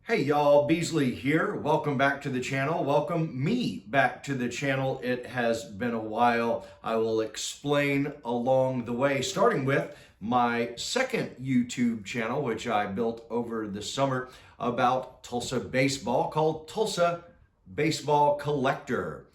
Hey y'all, Beasley here. Welcome back to the channel. Welcome me back to the channel. It has been a while. I will explain along the way, starting with my second YouTube channel, which I built over the summer about Tulsa baseball, called Tulsa Baseball Collector.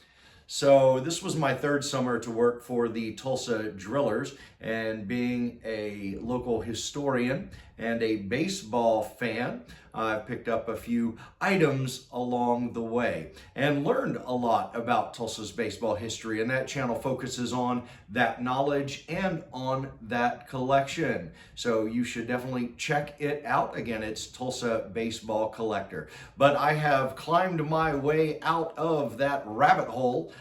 So this was my third summer to work for the Tulsa Drillers, and being a local historian and a baseball fan, I've picked up a few items along the way and learned a lot about Tulsa's baseball history, and that channel focuses on that knowledge and on that collection. So you should definitely check it out. Again, it's Tulsa Baseball Collector. But I have climbed my way out of that rabbit hole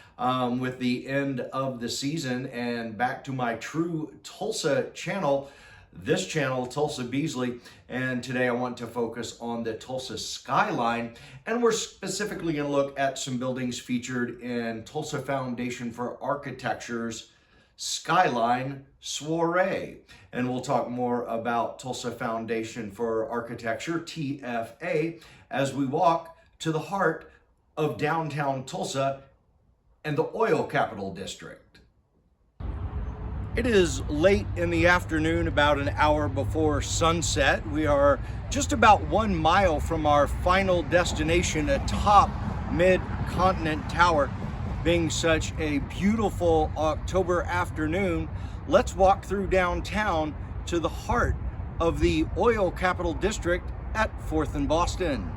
with the end of the season and back to my true Tulsa channel, this channel, Tulsa Beasley, and today I want to focus on the Tulsa Skyline, and we're specifically going to look at some buildings featured in Tulsa Foundation for Architecture's Skyline Soiree. And we'll talk more about Tulsa Foundation for Architecture, TFA, as we walk to the heart of downtown Tulsa and the oil capital district. It is late in the afternoon, about an hour before sunset. We are just about 1 mile from our final destination atop Mid-Continent Tower. Being such a beautiful October afternoon, let's walk through downtown to the heart of the oil capital district at 4th and Boston.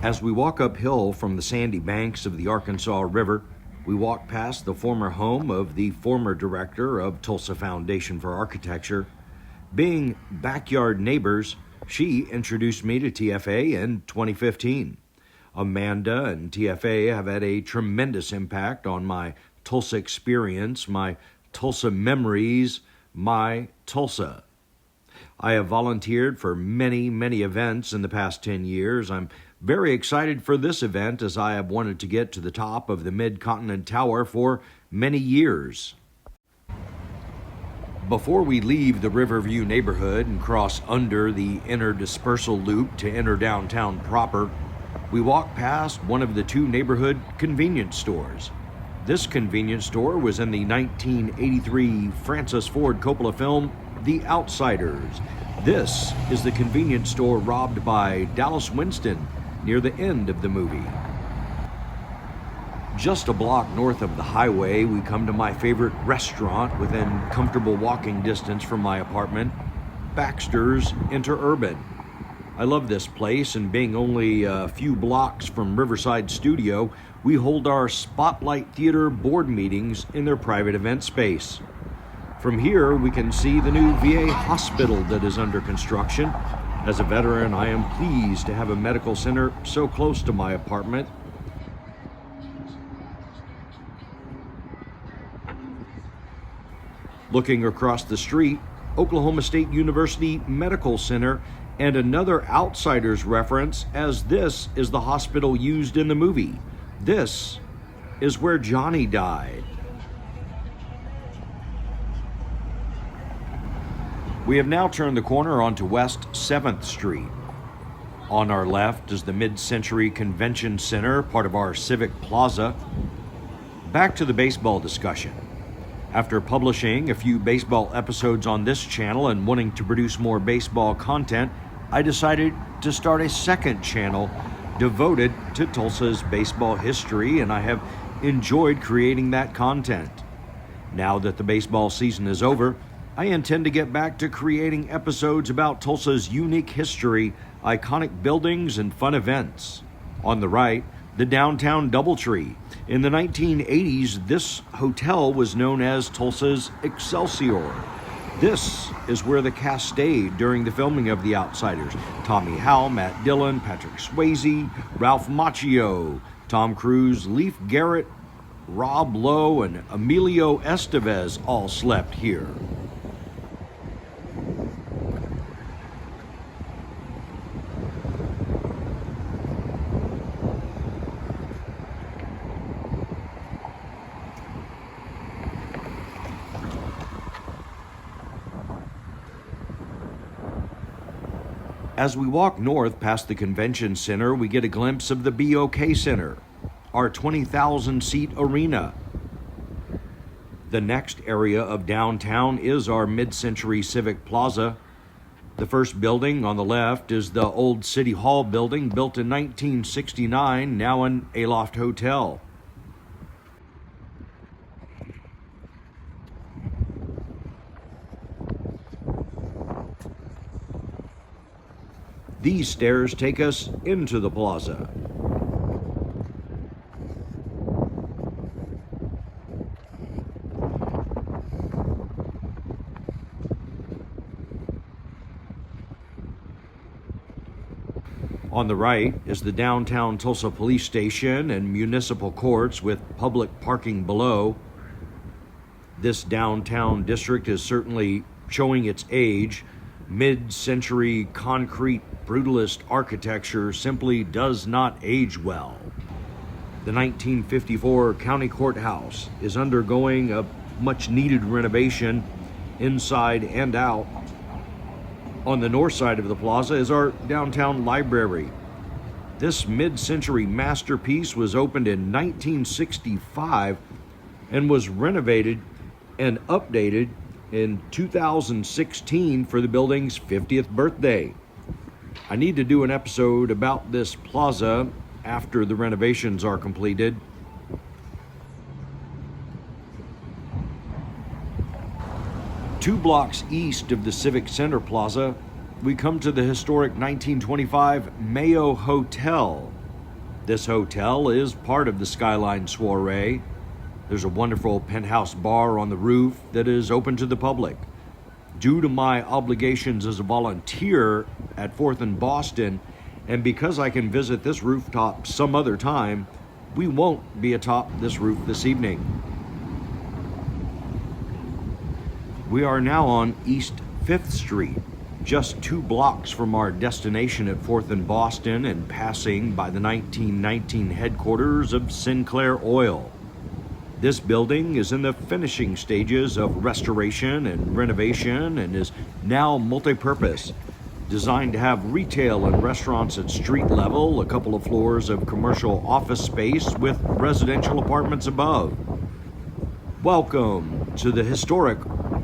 As we walk uphill from the sandy banks of the Arkansas River, we walk past the former home of the former director of Tulsa Foundation for Architecture. Being backyard neighbors, she introduced me to TFA in 2015. Amanda and TFA have had a tremendous impact on my Tulsa experience, my Tulsa memories, my Tulsa. I have volunteered for many events in the past 10 years. I'm very excited for this event, as I have wanted to get to the top of the Mid-Continent Tower for many years. Before we leave the Riverview neighborhood and cross under the inner dispersal loop to enter downtown proper, we walk past one of the two neighborhood convenience stores. This convenience store was in the 1983 Francis Ford Coppola film, The Outsiders. This is the convenience store robbed by Dallas Winston near the end of the movie. Just a block north of the highway, we come to my favorite restaurant within comfortable walking distance from my apartment, Baxter's Interurban. I love this place, and being only a few blocks from Riverside Studio, we hold our Spotlight Theater board meetings in their private event space. From here, we can see the new VA hospital that is under construction. As a veteran, I am pleased to have a medical center so close to my apartment. Looking across the street, Oklahoma State University Medical Center, and another Outsiders reference, as this is the hospital used in the movie. This is where Johnny died. We have now turned the corner onto West 7th Street. On our left is the Mid-Century Convention Center, part of our Civic Plaza. Back to the baseball discussion. After publishing a few baseball episodes on this channel and wanting to produce more baseball content, I decided to start a second channel devoted to Tulsa's baseball history, and I have enjoyed creating that content. Now that the baseball season is over, I intend to get back to creating episodes about Tulsa's unique history, iconic buildings, and fun events. On the right, the downtown Doubletree. In the 1980s, this hotel was known as Tulsa's Excelsior. This is where the cast stayed during the filming of The Outsiders. Tommy Howell, Matt Dillon, Patrick Swayze, Ralph Macchio, Tom Cruise, Leif Garrett, Rob Lowe, and Emilio Estevez all slept here. As we walk north past the convention center, we get a glimpse of the BOK Center, our 20,000-seat arena. The next area of downtown is our mid-century Civic Plaza. The first building on the left is the old City Hall building, built in 1969, now an Aloft Hotel. These stairs take us into the plaza. On the right is the downtown Tulsa Police Station and municipal courts with public parking below. This downtown district is certainly showing its age. Mid-century concrete brutalist architecture simply does not age well. The 1954 county courthouse is undergoing a much-needed renovation inside and out. On the north side of the plaza is our downtown library. This mid-century masterpiece was opened in 1965 and was renovated and updated in 2016 for the building's 50th birthday. I need to do an episode about this plaza after the renovations are completed. Two blocks east of the Civic Center Plaza, we come to the historic 1925 Mayo Hotel. This hotel is part of the Skyline Soiree. There's a wonderful penthouse bar on the roof that is open to the public. Due to my obligations as a volunteer at 4th and Boston, and because I can visit this rooftop some other time, we won't be atop this roof this evening. We are now on East 5th Street, just 2 blocks from our destination at 4th and Boston, and passing by the 1919 headquarters of Sinclair Oil. This building is in the finishing stages of restoration and renovation and is now multi-purpose, designed to have retail and restaurants at street level, a couple of floors of commercial office space with residential apartments above. Welcome to the historic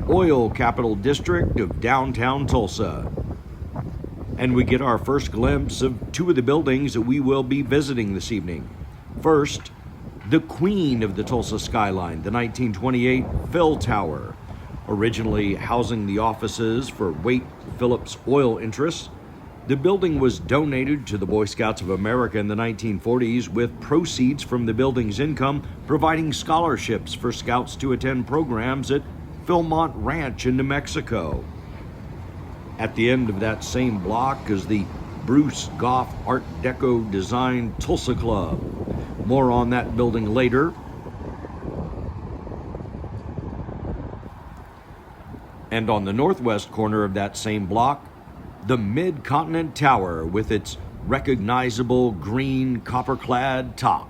oil capital district of downtown Tulsa. And we get our first glimpse of 2 of the buildings that we will be visiting this evening. First, the queen of the Tulsa skyline, the 1928 Phil Tower, originally housing the offices for Waite Phillips oil interests. The building was donated to the Boy Scouts of America in the 1940s, with proceeds from the building's income providing scholarships for scouts to attend programs at Philmont Ranch in New Mexico. At the end of that same block is the Bruce Goff Art Deco designed Tulsa Club. More on that building later. And on the northwest corner of that same block, the Mid-Continent Tower with its recognizable green copper-clad top.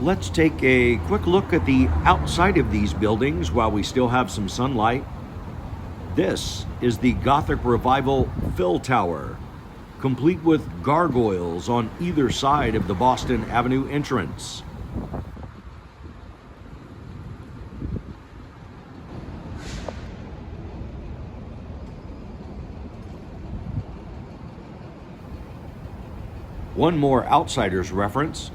Let's take a quick look at the outside of these buildings while we still have some sunlight. This is the Gothic Revival Phil Tower, complete with gargoyles on either side of the Boston Avenue entrance. One more Outsiders reference.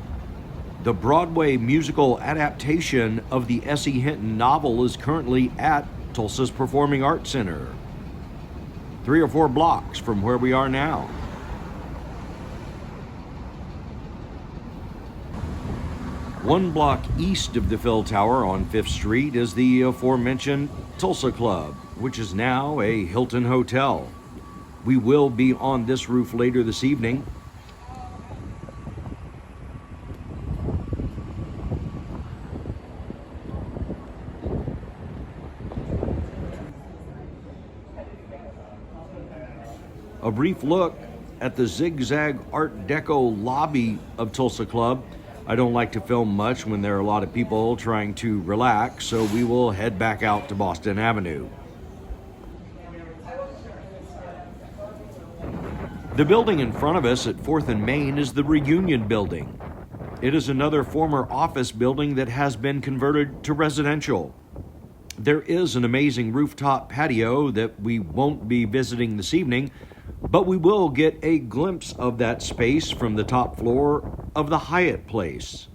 The Broadway musical adaptation of the S.E. Hinton novel is currently at Tulsa's Performing Arts Center, 3 or 4 blocks from where we are now. One block east of the Phil Tower on 5th Street is the aforementioned Tulsa Club, which is now a Hilton Hotel. We will be on this roof later this evening. A brief look at the zigzag Art Deco lobby of Tulsa Club. I don't like to film much when there are a lot of people trying to relax, so we will head back out to Boston Avenue. The building in front of us at 4th and Main is the Reunion Building. It is another former office building that has been converted to residential. There is an amazing rooftop patio that we won't be visiting this evening, but we will get a glimpse of that space from the top floor of the Hyatt place.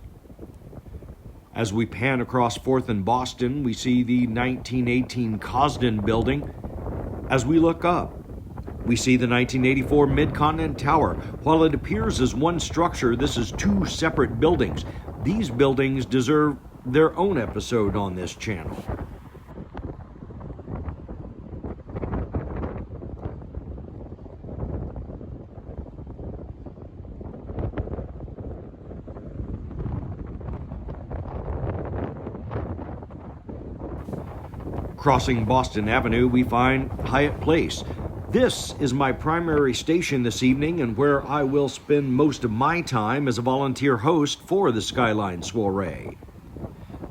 As we pan across 4th and Boston, we see the 1918 Cosden Building. As we look up, we see the 1984 Mid-Continent Tower. While it appears as one structure, this is two separate buildings. These buildings deserve their own episode on this channel. Crossing Boston Avenue, we find Hyatt Place. This is my primary station this evening and where I will spend most of my time as a volunteer host for the Skyline Soiree.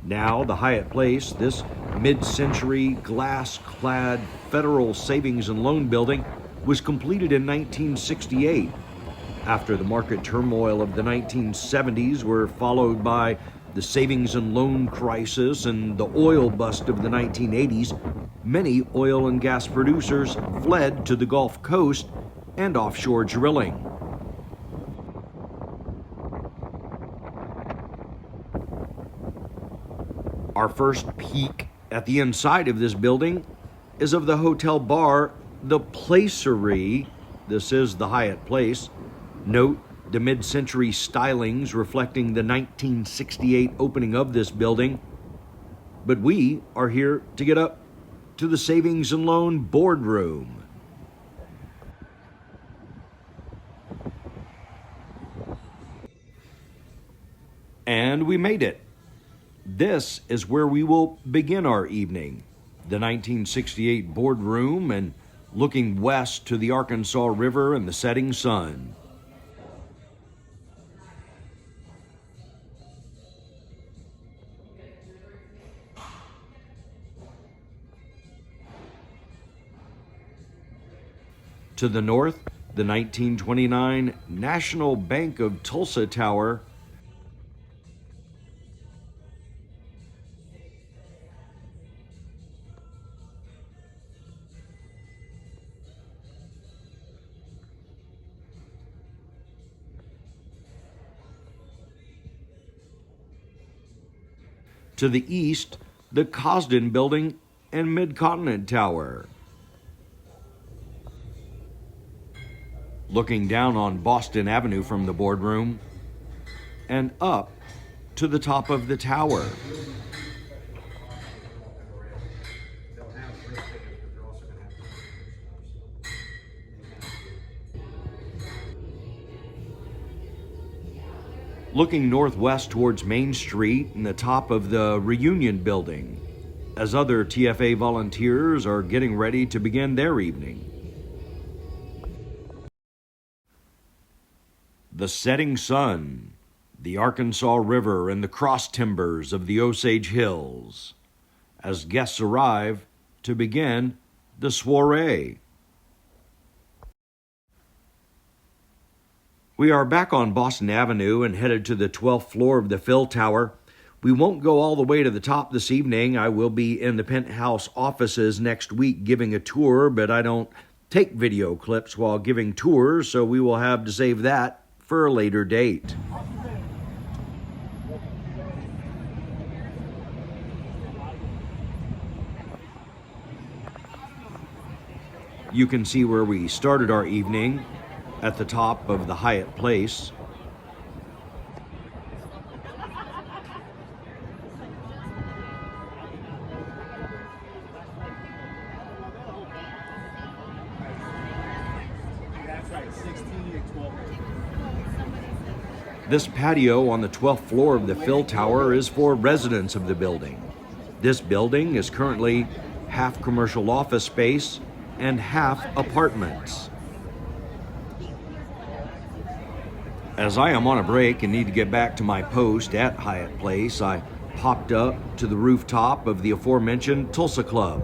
Now, the Hyatt Place, this mid-century glass-clad Federal Savings and Loan building, was completed in 1968. After the market turmoil of the 1970s were followed by the savings and loan crisis and the oil bust of the 1980s, many oil and gas producers fled to the Gulf Coast and offshore drilling. Our first peek at the inside of this building is of the hotel bar, the Placery. This is the Hyatt Place. Note the mid-century stylings reflecting the 1968 opening of this building. But we are here to get up to the Savings and Loan boardroom. And we made it. This is where we will begin our evening. The 1968 boardroom and looking west to the Arkansas River and the setting sun. To the north, the 1929 National Bank of Tulsa Tower. To the east, the Cosden Building and Mid-Continent Tower. Looking down on Boston Avenue from the boardroom and up to the top of the tower. Looking northwest towards Main Street and the top of the Reunion Building, as other TFA volunteers are getting ready to begin their evening. The setting sun, the Arkansas River, and the cross timbers of the Osage Hills, as guests arrive to begin the soiree. We are back on Boston Avenue and headed to the 12th floor of the Phil Tower. We won't go all the way to the top this evening. I will be in the penthouse offices next week giving a tour, but I don't take video clips while giving tours, so we will have to save that for a later date. You can see where we started our evening at the top of the Hyatt Place. This patio on the 12th floor of the Phil Tower is for residents of the building. This building is currently half commercial office space and half apartments. As I am on a break and need to get back to my post at Hyatt Place, I hopped up to the rooftop of the aforementioned Tulsa Club.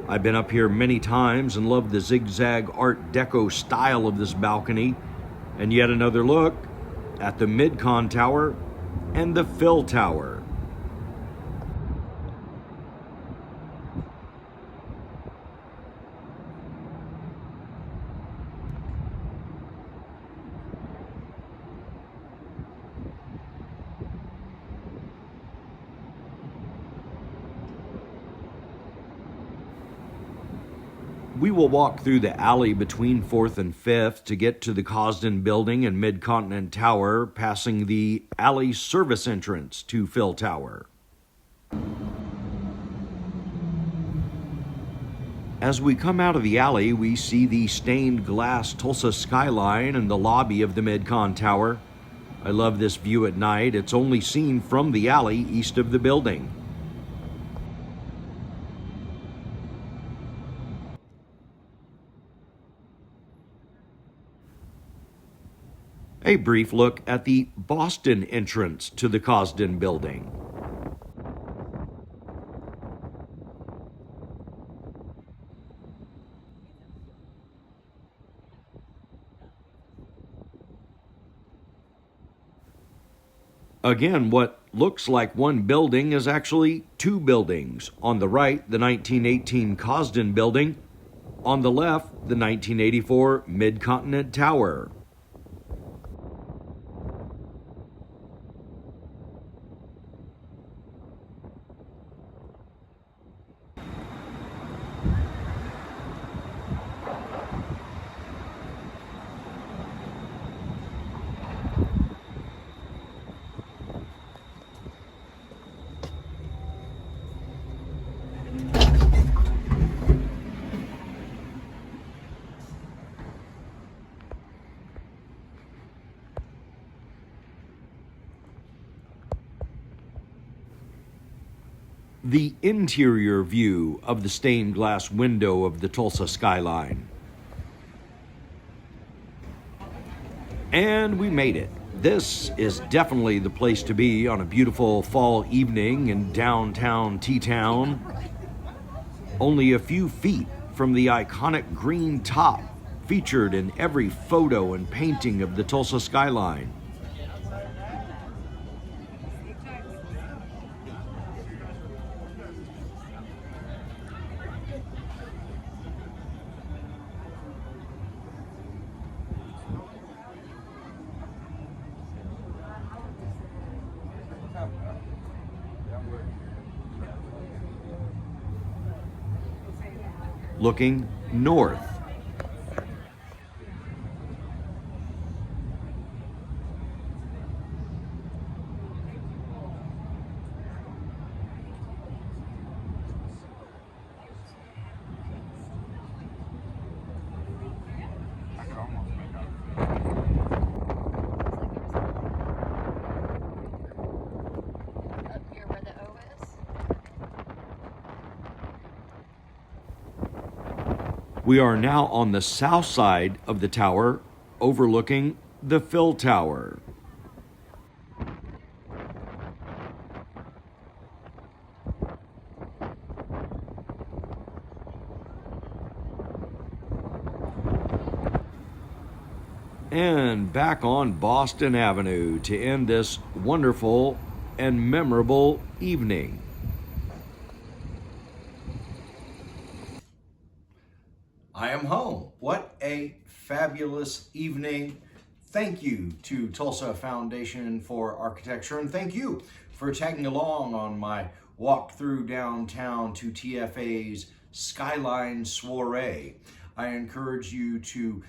I've been up here many times and love the zigzag Art Deco style of this balcony, and yet another look at the Mid-Con Tower and the Phil Tower. We will walk through the alley between 4th and 5th to get to the Cosden Building and Mid-Continent Tower, passing the alley service entrance to Phil Tower. As we come out of the alley, we see the stained glass Tulsa skyline and the lobby of the Mid-Con Tower. I love this view at night. It's only seen from the alley east of the building. A brief look at the Boston entrance to the Cosden Building. Again, what looks like one building is actually two buildings. On the right, the 1918 Cosden Building. On the left, the 1984 Mid-Continent Tower. The interior view of the stained glass window of the Tulsa skyline. And we made it. This is definitely the place to be on a beautiful fall evening in downtown T-Town. Only a few feet from the iconic green top featured in every photo and painting of the Tulsa skyline. Looking north. We are now on the south side of the tower, overlooking the Phil Tower. And back on Boston Avenue to end this wonderful and memorable evening. I am home. What a fabulous evening. Thank you to Tulsa Foundation for Architecture, and thank you for tagging along on my walk through downtown to TFA's Skyline Soiree. I encourage you to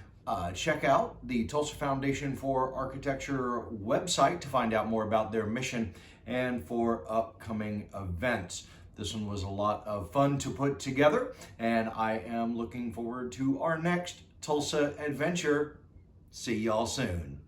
check out the Tulsa Foundation for Architecture website to find out more about their mission and for upcoming events. This one was a lot of fun to put together, and I am looking forward to our next Tulsa adventure. See y'all soon.